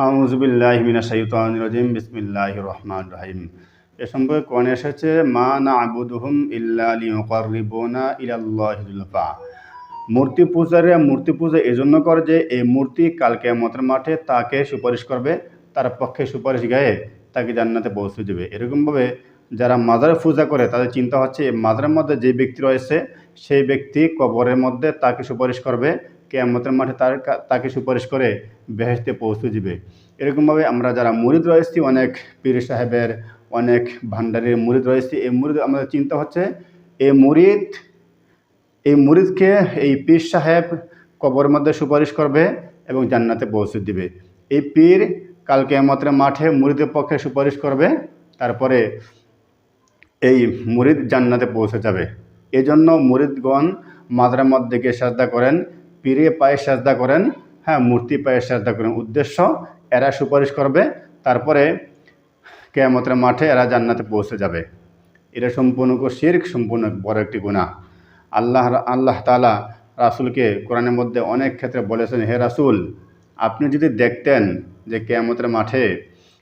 আউযু বিল্লাহি মিনাশ শাইতানির রাজিম বিসমিল্লাহির রহমানির রহিম। এ সম্পর্কে কোরআনে এসেছে, মা না'বুদুহুম ইল্লা লিয়ুকাররিবুনা ইলাল্লাহি যুলফা। মূর্তি পূজারীরা মূর্তি পূজা এজন্য করে যে এই মূর্তি কাল কিয়ামতের মাঠে তাকে সুপারিশ করবে, তার পক্ষে সুপারিশ গায়ে তাকে জান্নাতে পৌঁছে দেবে। এরকমভাবে যারা মাজার পূজা করে তাদের চিন্তা হচ্ছে এই মাজারের মধ্যে যে ব্যক্তি রয়েছে সেই ব্যক্তি কবরের মধ্যে তাকে সুপারিশ করবে, কিয়ামতের মাঠে তাকে সুপারিশ করে বেহেশতে পৌঁছে দিবে। এরকমভাবে আমরা যারা মুরিদ রয়েছি, অনেক পীর সাহেবের, অনেক ভান্ডারির মুরিদ রয়েছে, এই মুরিদ আমাদের চিন্তা হচ্ছে এই মুরিদকে এই পীর সাহেব কবরের মধ্যে সুপারিশ করবে এবং জান্নাতে পৌঁছে দিবে। এই পীর কাল কিয়ামতের মাঠে মুরিদের পক্ষে সুপারিশ করবে, তারপরে এই মুরিদ জান্নাতে পৌঁছে যাবে। এজন্য মুরিদগণ মাজারের মধ্যে গিয়ে সাজদা করেন, পীরে পায়ে সাজদা করেন, মূর্তি পায়ে সাজদা করেন। উদ্দেশ্য এরা সুপারিশ করবে, তারপরে কিয়ামতের মাঠে এরা জান্নাতে পৌঁছে যাবে। এটা সম্পূর্ণ শিরক, সম্পূর্ণ বড় একটি গুনাহ। আল্লাহ তাআলা রাসূলকে কোরআনের মধ্যে অনেক ক্ষেত্রে বলেছেন, হে রাসূল, আপনি যদি দেখতেন যে কিয়ামতের মাঠে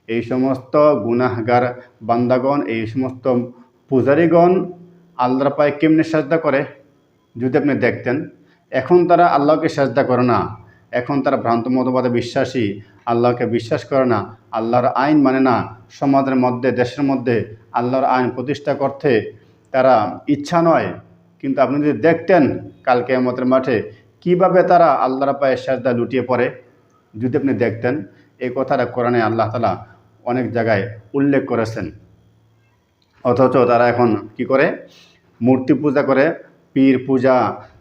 এই সমস্ত গুনাহগার বান্দাগণ, এই সমস্ত পূজারীগণ আল্লাহর পায়ে কেমনে সাজদা করে, যদি আপনি দেখতেন। এখন তারা আল্লাহকে সাজদা করে না, এখন তারা ভ্রান্ত মতবাদে বিশ্বাসী, আল্লাহকে বিশ্বাস করে না, আল্লাহর আইন মানে না। সমাজের মধ্যে, দেশের মধ্যে আল্লাহর আইন প্রতিষ্ঠা করতে তারা ইচ্ছা নয়। কিন্তু আপনি যদি দেখতেন কাল কিয়ামতের মাঠে কিভাবে তারা আল্লাহর পায়ে সাজদা লুটিয়ে পড়ে, যদি আপনি দেখতেন। এই কথাটা কোরআনে আল্লাহ তাআলা অনেক জায়গায় উল্লেখ করেছেন। অথচ তারা এখন কি করে? মূর্তি পূজা করে, পীর পূজা,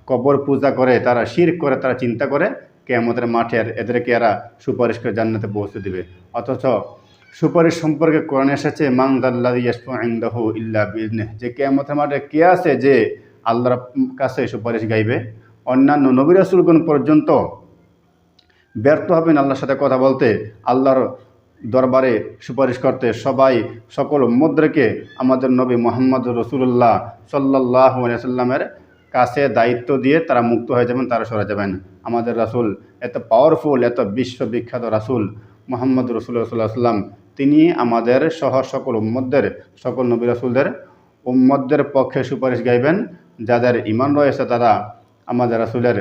কবর পূজা করে, তারা শিরক করে। তারা চিন্তা করে কিয়ামতের মাঠে এদেরকে এরা সুপারিশ করে জান্নাতে পৌঁছে দিবে। অথচ সুপারিশ সম্পর্কে কোরআনে এসেছে, মান যাল্লাযী ইয়াশফাউ ইনদাহু ইল্লা বিইذনিহি, যে কিয়ামতের মাঠে কে আছে যে আল্লাহর কাছে সুপারিশ গাইবে। অন্যান্য নবী রাসূলগণ পর্যন্ত ব্যর্থ হবেন আল্লাহর সাথে কথা বলতে, আল্লাহর দরবারে সুপারিশ করতে। সকল উম্মতদেরকে আমাদের নবী মুহাম্মদ রাসূলুল্লাহ সাল্লাল্লাহু আলাইহি সাল্লামের কাছে দায়িত্ব দিয়ে তারা মুক্ত হয়ে যাবেন, তারা সরে যাবেন। আমাদের রাসূল এত পাওয়ারফুল, এত বিশ্ববিখ্যাত রাসূল মুহাম্মদ রাসূলুল্লাহ সাল্লাল্লাহু আলাইহি সাল্লাম, তিনি আমাদের সহ সকল উম্মতদের, সকল নবী রাসূলদের উম্মতদের পক্ষে সুপারিশ গাইবেন। যাদের ঈমান রয়েছে তারা আমাদের রাসূলের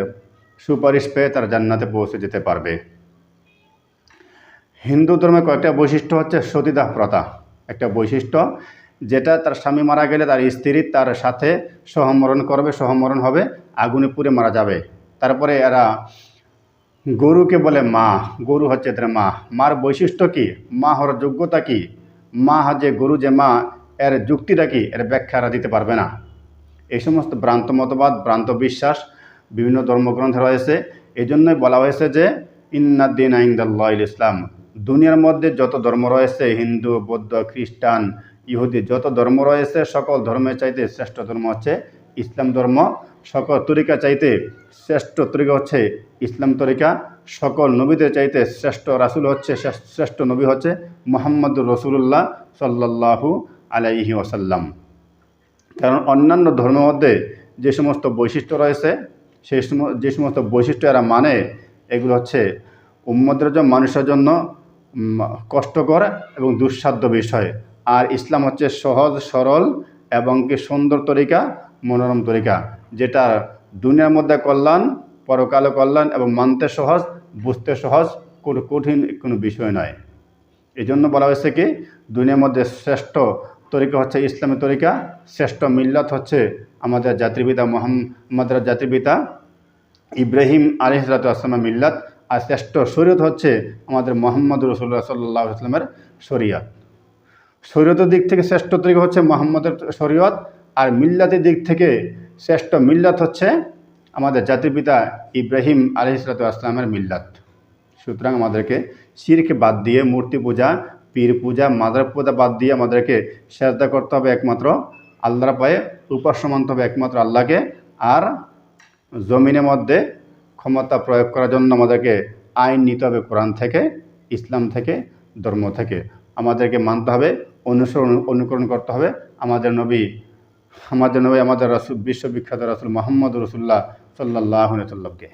সুপারিশ পেয়ে তারা জান্নাতে পৌঁছে যেতে পারবে। হিন্দু ধর্মের কয়েকটা বৈশিষ্ট্য হচ্ছে সতীদাহ প্রথা, একটা বৈশিষ্ট্য, যেটা তার স্বামী মারা গেলে তার স্ত্রী তার সাথে সহমরণ হবে, আগুনে পুড়ে মারা যাবে। তারপরে এরা গরুকে বলে মা, গরু হচ্ছে এদের মা। মার বৈশিষ্ট্য কি, মা হওয়ার যোগ্যতা কি, মা যে গরু যে মা, এর যুক্তিটা কি, এর ব্যাখ্যা এরা দিতে পারবে না। এই সমস্ত ভ্রান্ত মতবাদ, ভ্রান্ত বিশ্বাস বিভিন্ন ধর্মগ্রন্থে রয়েছে। এই জন্যই বলা হয়েছে যে ইন্নাদ দীনা ইনদাল্লাহিল ইসলাম। দুনিয়ার মধ্যে যত ধর্ম রয়েছে, হিন্দু, বৌদ্ধ, খ্রিস্টান, ইহুদি, যত ধর্ম রয়েছে, সকল ধর্মের চাইতে শ্রেষ্ঠ ধর্ম হচ্ছে ইসলাম ধর্ম। সকল তরিকা চাইতে শ্রেষ্ঠ তরিকা হচ্ছে ইসলাম তরিকা। সকল নবীদের চাইতে শ্রেষ্ঠ রাসূল হচ্ছে, শ্রেষ্ঠ নবী হচ্ছে মুহাম্মদুর রাসূলুল্লাহ সাল্লাল্লাহু আলাইহি ওয়াসাল্লাম। কারণ অন্যান্য ধর্মের মধ্যে যে সমস্ত বৈশিষ্ট্য রয়েছে, যে সমস্ত বৈশিষ্ট্য এরা মানে, এগুলো হচ্ছে উম্মতের জন্য, মানুষের জন্য কষ্টকর এবং দুঃসাধ্য বিষয়। আর ইসলাম হচ্ছে সহজ সরল এবং কি সুন্দর তরিকা, মনোরম তরিকা, যেটা দুনিয়ার মধ্যে কল্যাণ, পরকালে কল্যাণ এবং মানতে সহজ, বুঝতে সহজ, কোনো কঠিন কোনো বিষয় নয়। এই জন্য বলা হয়েছে কি, দুনিয়ার মধ্যে শ্রেষ্ঠ তরিকা হচ্ছে ইসলামী তরিকা, শ্রেষ্ঠ মিল্লাত হচ্ছে আমাদের জাতির পিতা মুহাম্মদের জাতির পিতা ইব্রাহিম আলাইহিস সালামের মিল্লাত, আর শ্রেষ্ঠ শরীয়ত হচ্ছে আমাদের মুহাম্মদ রাসূলুল্লাহ সাল্লাল্লাহু আলাইহি ওয়াসাল্লামের শরীয়ত। শরীয়তের দিক থেকে শ্রেষ্ঠ তরিকা হচ্ছে মুহাম্মদের শরীয়ত, আর মিল্লাতের দিক থেকে শ্রেষ্ঠ মিল্লাত হচ্ছে আমাদের জাতির পিতা ইব্রাহিম আলাইহিস সালামের মিল্লাত। সুতরাং আমাদেরকে শিরক বাদ দিয়ে, মূর্তি পূজা, পীর পূজা, মাজার পূজা বাদ দিয়ে আমাদেরকে সিজদা করতে হবে একমাত্র আল্লাহর পায়ে, উপাস্য মানতে হবে একমাত্র আল্লাহকে। আর জমিনের মধ্যে ক্ষমতা প্রয়োগ করার জন্য আমাদেরকে আইন নিতে হবে কোরআন থেকে, ইসলাম থেকে, ধর্ম থেকে। আমাদেরকে মানতে হবে, অনুকরণ করতে হবে আমাদের নবী, আমাদের রাসূল, বিশ্ববিখ্যাত রাসূল মুহাম্মদ রাসূলুল্লাহ সাল্লাল্লাহু আলাইহি ওয়াসাল্লামকে।